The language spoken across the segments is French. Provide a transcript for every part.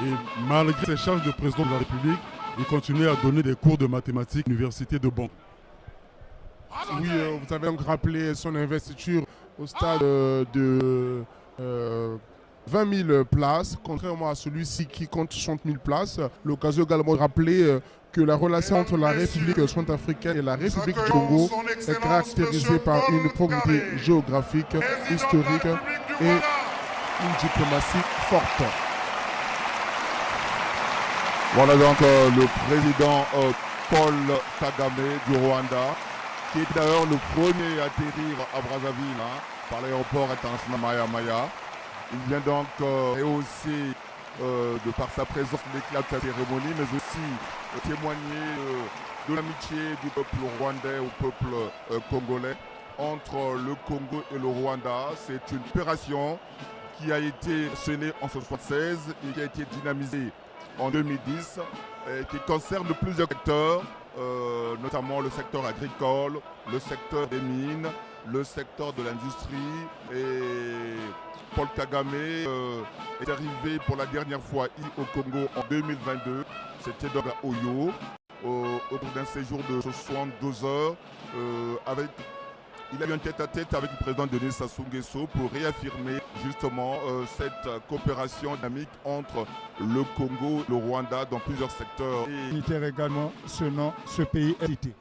Et malgré ses charges de président de la République, il continue à donner des cours de mathématiques à l'université de Bonn. Oui, vous avez donc rappelé son investiture au stade de 20 000 places, contrairement à celui-ci qui compte 60 000 places. L'occasion également de rappeler que la relation entre la République centrafricaine et la République du Congo est caractérisée par une proximité géographique, historique et une diplomatie forte. Voilà donc le président Paul Kagame du Rwanda, qui est d'ailleurs le premier à atterrir à Brazzaville par l'aéroport international Maya Maya. Il vient donc rehausser de par sa présence l'éclat de sa cérémonie, mais aussi témoigner de l'amitié du peuple rwandais au peuple congolais. Entre le Congo et le Rwanda, c'est une opération qui a été scellée en 1976 et qui a été dynamisée en 2010, et qui concerne plusieurs secteurs, notamment le secteur agricole, le secteur des mines, le secteur de l'industrie. Et Paul Kagame est arrivé pour la dernière fois au Congo en 2022. C'était donc à Oyo, au cours d'un séjour de 72 heures. Il a eu un tête-à-tête avec le président Denis Sassou Nguesso pour réaffirmer justement cette coopération dynamique entre le Congo et le Rwanda dans plusieurs secteurs. Et également ce pays est cité.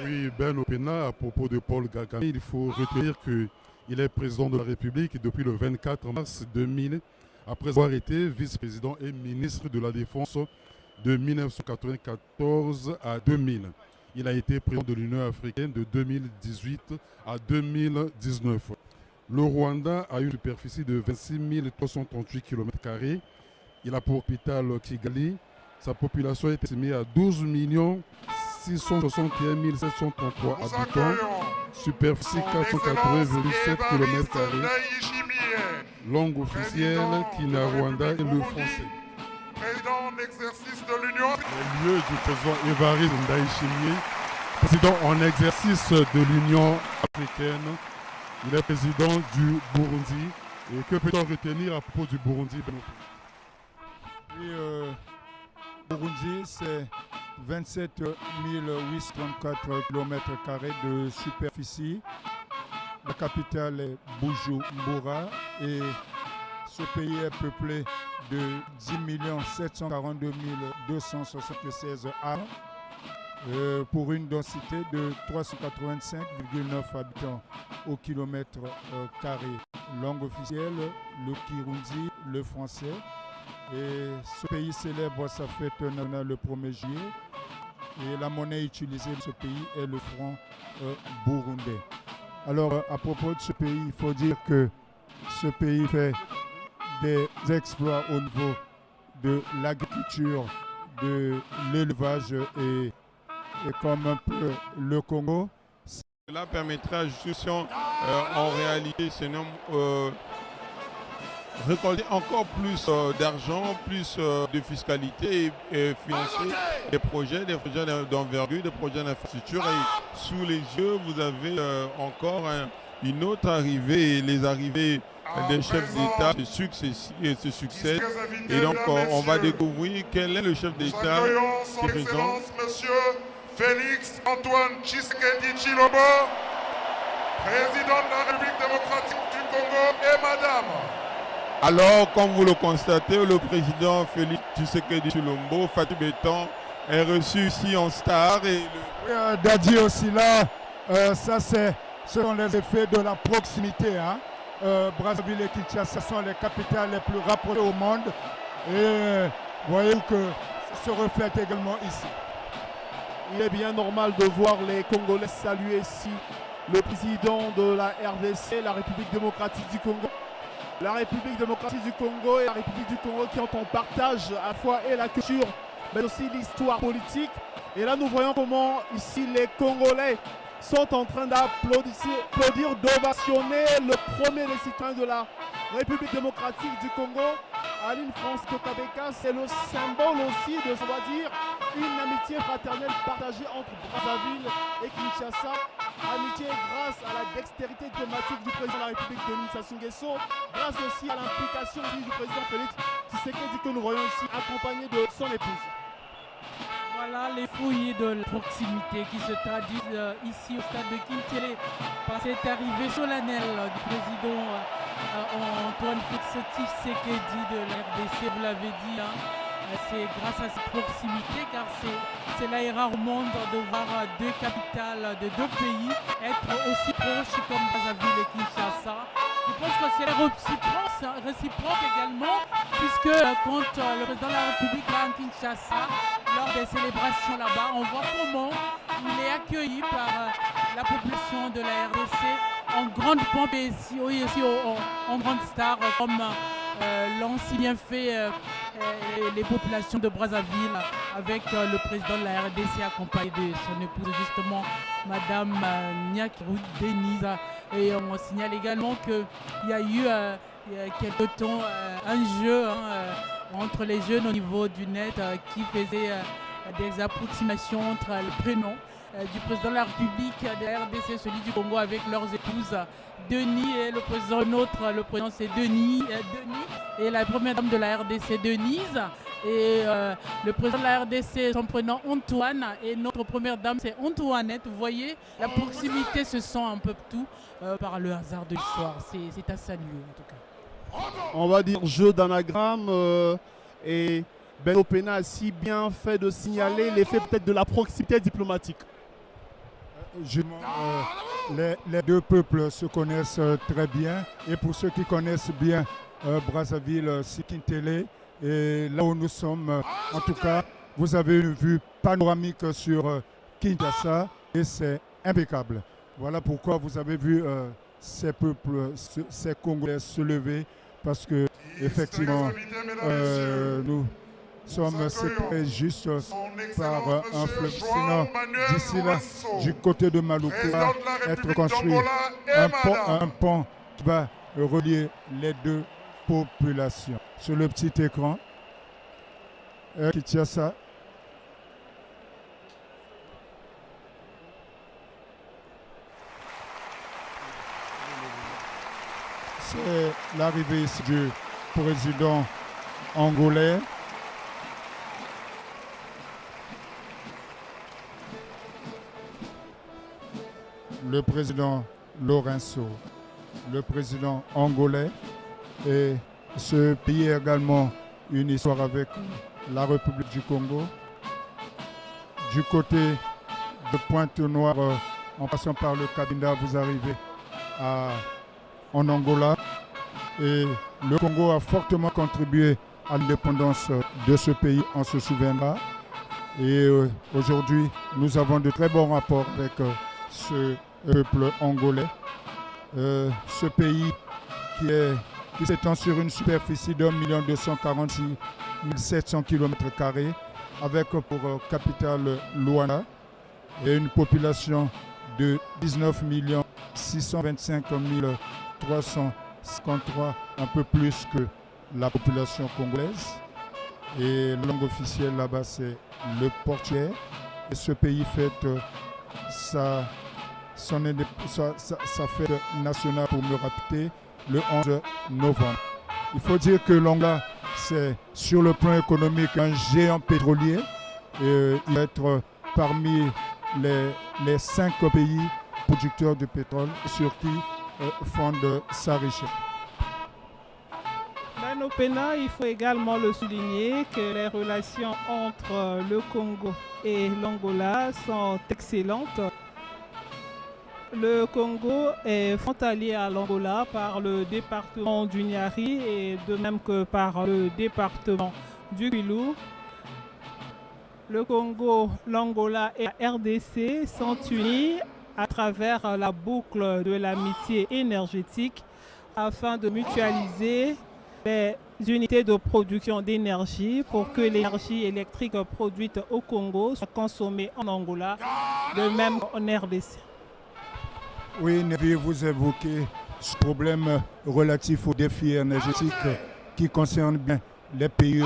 Oui, Ben Opena, à propos de Paul Kagame, il faut retenir qu'il est président de la République depuis le 24 mars 2000, après avoir été vice-président et ministre de la Défense de 1994 à 2000. Il a été président de l'Union africaine de 2018 à 2019. Le Rwanda a une superficie de 26 338 km². Il a pour capitale Kigali. Sa population est estimée à 12 661 733 habitants. Superficie 480,7 km². Langue officielle Kinyarwanda et le français. Président en exercice de l'Union. Le lieu du président Évariste Ndayishimiye, président en exercice de l'Union africaine. Il est président du Burundi. Et que peut-on retenir à propos du Burundi? Oui, Burundi, c'est 27 834 km² de superficie. La capitale est Bujumbura et ce pays est peuplé de 10 742 276 âmes pour une densité de 385,9 habitants au kilomètre carré. Langue officielle, le Kirundi, le français. Et ce pays célèbre sa fête nationale le 1er juillet. Et la monnaie utilisée de ce pays est le franc burundais. Alors, à propos de ce pays, il faut dire que ce pays fait des exploits au niveau de l'agriculture, de l'élevage et comme un peu le Congo. Cela permettra justement en réalité récolter encore plus d'argent, plus de fiscalité et financer des projets d'envergure, des projets d'infrastructure. Et sous les yeux, vous avez encore une autre arrivée, et les arrivées des chefs d'État se succèdent. Et donc on va découvrir quel est le chef d'État qui est présent. Monsieur Félix Antoine Tshisekedi Tshilombo, président de la République démocratique du Congo, et madame. Alors, comme vous le constatez, le président Félix Tshisekedi Tshilombo, Fatou Béton, est reçu ici en star. Et Dadi aussi là, ça ce sont les effets de la proximité. Brazzaville et Kinshasa sont les capitales les plus rapprochées au monde. Et voyez que ça se reflète également ici. Il est bien normal de voir les Congolais saluer ici le président de la RDC, la République démocratique du Congo. La République démocratique du Congo et la République du Congo qui ont en partage à la fois et la culture, mais aussi l'histoire politique. Et là, nous voyons comment ici les Congolais sont en train d'applaudir, d'ovationner le premier des citoyens de la République démocratique du Congo, Aline Francisco Kabeka. C'est le symbole aussi de, on va dire, une amitié fraternelle partagée entre Brazzaville et Kinshasa. Amitié grâce à la dextérité diplomatique du président de la République, Denis Sassou Nguesso, grâce aussi à l'implication du président Félix Tshisekedi que nous voyons ici, accompagné de son épouse. Voilà les fouilles de la proximité qui se traduisent ici au stade de Kintélé par cette arrivée solennelle du président Antoine Félix Tshisekedi de la RDC, vous l'avez dit, hein. C'est grâce à cette proximité, car c'est là et rare au monde de voir deux capitales de deux pays être aussi proches comme Brazzaville et Kinshasa. Je pense que c'est réciproque également, puisque quand le président de la République va à Kinshasa, lors des célébrations là-bas, on voit comment il est accueilli par la population de la RDC en grande pompe et aussi en grande star, comme l'ont si bien fait les populations de Brazzaville, avec le président de la RDC accompagné de son épouse, justement, Madame Nyakirou Denise. Et on signale également qu'il y a eu il y a quelque temps un jeu entre les jeunes au niveau du net qui faisait des approximations entre le prénom du président de la République de la RDC, celui du Congo, avec leurs épouses Denis, et le président le président c'est Denis et la première dame de la RDC Denise, et le président de la RDC, son prénom Antoine, et notre première dame c'est Antoinette. Vous voyez, la proximité se sent un peu tout par le hasard de l'histoire. C'est à saluer en tout cas. On va dire jeu d'anagramme et Ben Opena a si bien fait de signaler l'effet peut-être de la proximité diplomatique. Les deux peuples se connaissent très bien, et pour ceux qui connaissent bien Brazzaville, Sikintélé, et là où nous sommes, en tout cas, vous avez une vue panoramique sur Kinshasa et c'est impeccable. Voilà pourquoi vous avez vu ces peuples, ces Congolais se lever, parce que effectivement nous sommes séparés juste par un fleuve. Sinon, d'ici là, du côté de Maluku, va être construit un pont qui va relier les deux populations. Sur le petit écran, Kinshasa. C'est l'arrivée ici du président angolais. Le président Lourenço, le président angolais, et ce pays a également une histoire avec la République du Congo. Du côté de Pointe-Noire, en passant par le Cabinda, vous arrivez en Angola, et le Congo a fortement contribué à l'indépendance de ce pays, on se souviendra. Et aujourd'hui, nous avons de très bons rapports avec ce peuple angolais. Ce pays qui s'étend sur une superficie de 1 246 700 km², avec pour capitale Luanda, et une population de 19 625 353, un peu plus que la population congolaise. Et la langue officielle là-bas, c'est le portugais. Et ce pays fête sa fête nationale, pour me rappeler, le 11 novembre. Il faut dire que l'Angola, c'est sur le plan économique un géant pétrolier. Il va être parmi les 5 pays producteurs de pétrole sur qui fonde sa richesse. Ben Opena, il faut également le souligner que les relations entre le Congo et l'Angola sont excellentes. Le Congo est frontalier à l'Angola par le département du Niari, et de même que par le département du Kwilu. Le Congo, l'Angola et la RDC sont unis à travers la boucle de l'amitié énergétique afin de mutualiser les unités de production d'énergie pour que l'énergie électrique produite au Congo soit consommée en Angola, de même qu'en RDC. Oui, Nevi, vous évoquez ce problème relatif aux défis énergétiques qui concerne bien les pays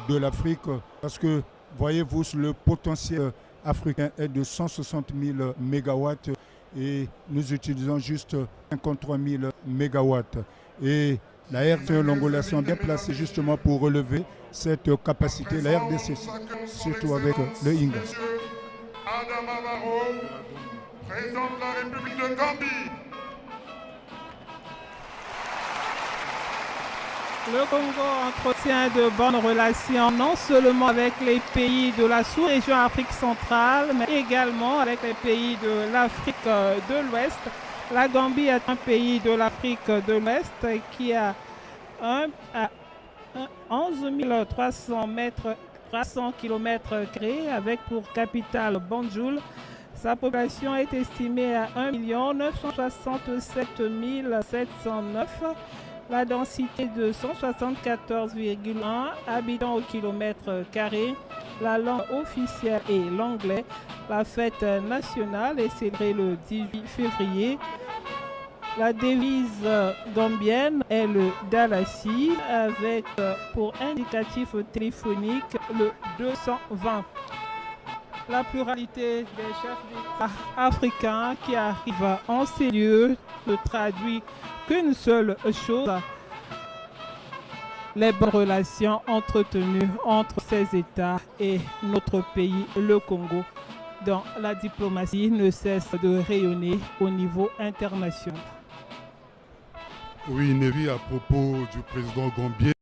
de l'Afrique, parce que, voyez-vous, le potentiel africain est de 160 000 mégawatts et nous utilisons juste 53 000 mégawatts. Et La RDC et l'Angola sont bien placés justement pour relever cette capacité. La RDC, surtout avec le Inga. Adama Barrow, président de la République de Gambie. Le Congo entretient de bonnes relations non seulement avec les pays de la sous-région Afrique centrale, mais également avec les pays de l'Afrique de l'Ouest. La Gambie est un pays de l'Afrique de l'Ouest qui a 11 300 km² avec pour capitale Banjul. Sa population est estimée à 1 967 709. La densité de 174,1 habitants au kilomètre carré. La langue officielle est l'anglais. La fête nationale est célébrée le 18 février. La devise gambienne est le Dalasi avec pour indicatif téléphonique le 220. La pluralité des chefs d'État africains qui arrivent en ces lieux ne traduit qu'une seule chose: les bonnes relations entretenues entre ces États et notre pays, le Congo, dont la diplomatie ne cesse de rayonner au niveau international. Oui, Nevi, à propos du président gambien.